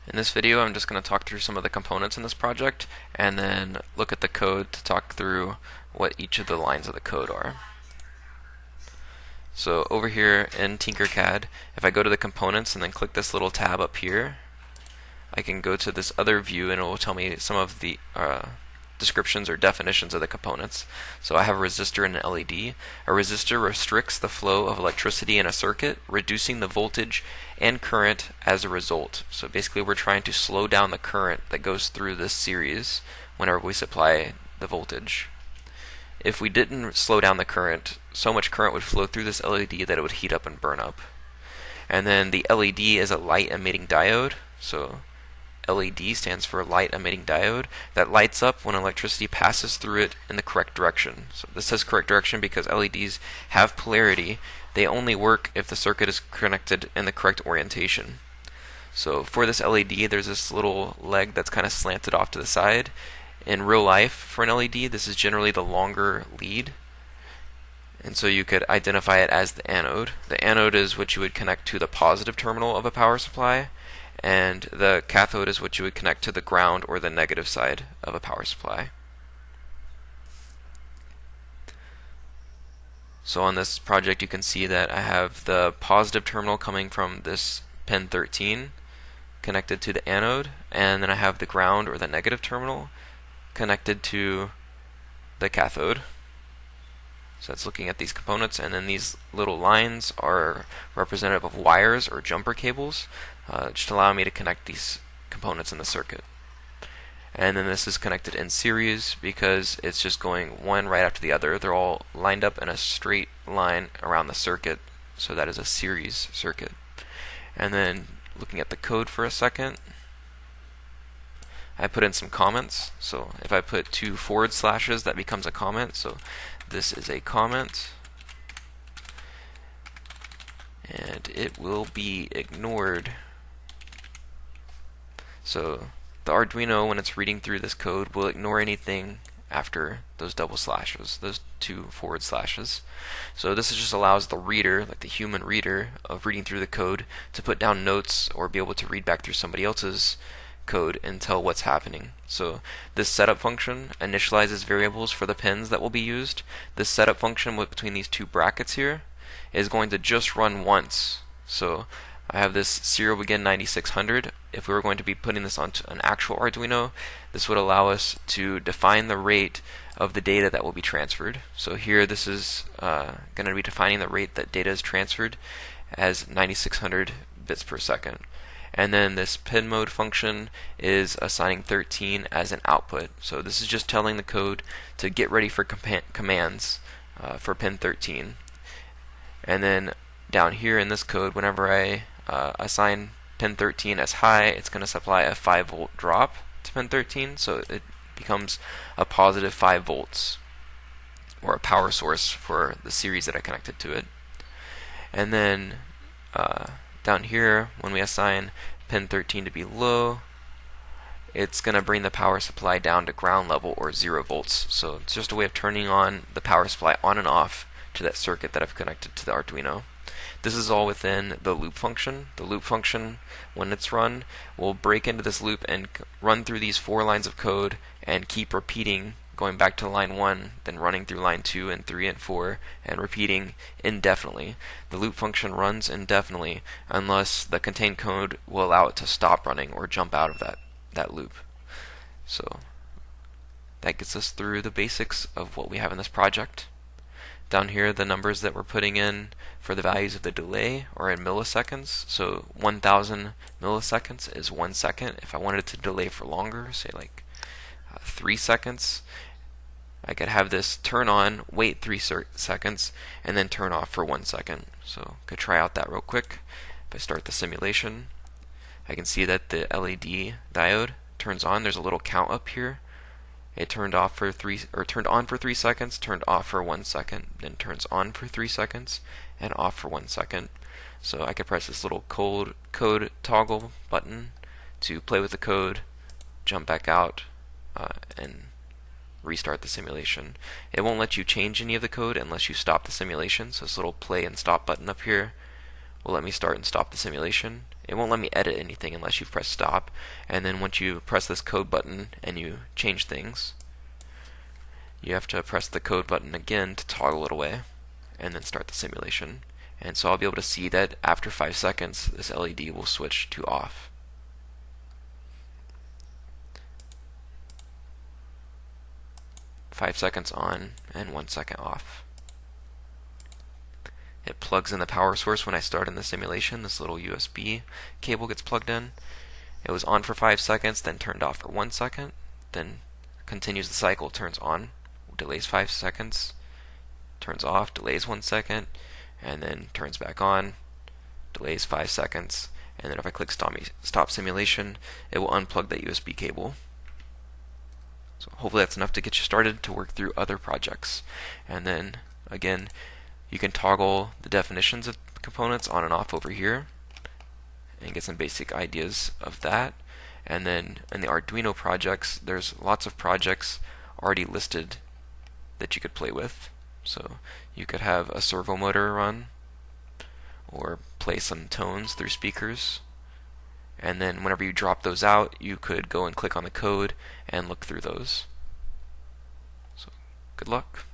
In this video, I'm just going to talk through some of the components in this project and then look at the code to talk through what each of the lines of the code are. So over here in TinkerCAD, if I go to the components and then click this little tab up here, I can go to this other view and it will tell me some of the descriptions or definitions of the components. So I have a resistor and an LED. A resistor restricts the flow of electricity in a circuit, reducing the voltage and current as a result. So basically we're trying to slow down the current that goes through this series whenever we supply the voltage. If we didn't slow down the current, so much current would flow through this LED that it would heat up and burn up. And then the LED is a light emitting diode. So LED stands for light emitting diode that lights up when electricity passes through it in the correct direction. So this says correct direction because LEDs have polarity. They only work if the circuit is connected in the correct orientation. So for this LED, there's this little leg that's kind of slanted off to the side. In real life, for an LED, this is generally the longer lead. And so you could identify it as the anode. The anode is what you would connect to the positive terminal of a power supply, and the cathode is what you would connect to the ground or the negative side of a power supply. So on this project you can see that I have the positive terminal coming from this pin 13 connected to the anode, and then I have the ground or the negative terminal connected to the cathode. So that's looking at these components, and then these little lines are representative of wires or jumper cables, just allow me to connect these components in the circuit. And then this is connected in series because it's just going one right after the other. They're all lined up in a straight line around the circuit, so that is a series circuit. And then looking at the code for a second, I put in some comments. So if I put 2 forward slashes, that becomes a comment. So this is a comment, and it will be ignored. So the Arduino, when it's reading through this code, will ignore anything after those double slashes, those 2 forward slashes. So this just allows the reader, like the human reader of reading through the code, to put down notes or be able to read back through somebody else's code and tell what's happening. So this setup function initializes variables for the pins that will be used. This setup function between these 2 brackets here is going to just run once. So I have this serial begin 9600. If we were going to be putting this onto an actual Arduino, this would allow us to define the rate of the data that will be transferred. So here this is going to be defining the rate that data is transferred as 9600 bits per second. And then this pin mode function is assigning 13 as an output. So this is just telling the code to get ready for commands for pin 13. And then down here in this code, whenever I assign pin 13 as high, it's going to supply a 5-volt drop to pin 13, so it becomes a positive 5 volts, or a power source for the series that I connected to it. And then down here, when we assign pin 13 to be low, it's going to bring the power supply down to ground level or 0 volts. So it's just a way of turning on the power supply on and off to that circuit that I've connected to the Arduino. This is all within the loop function. The loop function, when it's run, will break into this loop and run through these 4 lines of code and keep repeating, going back to line 1, then running through line 2 and 3 and 4, and repeating indefinitely. The loop function runs indefinitely unless the contained code will allow it to stop running or jump out of that loop. So that gets us through the basics of what we have in this project. Down here, the numbers that we're putting in for the values of the delay are in milliseconds. So 1000 milliseconds is 1 second. If I wanted it to delay for longer, say like 3 seconds, I could have this turn on, wait 3 seconds, and then turn off for 1 second. So I could try out that real quick. If I start the simulation, I can see that the LED diode turns on. There's a little count up here. It turned on for 3 seconds, turned off for 1 second, then turns on for 3 seconds, and off for 1 second. So I could press this little code toggle button to play with the code, jump back out, and restart the simulation. It won't let you change any of the code unless you stop the simulation. So this little play and stop button up here will let me start and stop the simulation. It won't let me edit anything unless you press stop. And then once you press this code button and you change things, you have to press the code button again to toggle it away and then start the simulation. And so I'll be able to see that after 5 seconds this LED will switch to off. Five seconds on and 1 second off. It plugs in the power source when I start in the simulation. This little USB cable gets plugged in. It was on for 5 seconds, then turned off for 1 second, then continues the cycle, turns on, delays 5 seconds, turns off, delays 1 second, and then turns back on, delays 5 seconds, and then if I click stop simulation, it will unplug that USB cable. So hopefully that's enough to get you started to work through other projects. And then again, you can toggle the definitions of components on and off over here and get some basic ideas of that. And then in the Arduino projects, there's lots of projects already listed that you could play with. So you could have a servo motor run or play some tones through speakers. And then whenever you drop those out, you could go and click on the code and look through those. So good luck.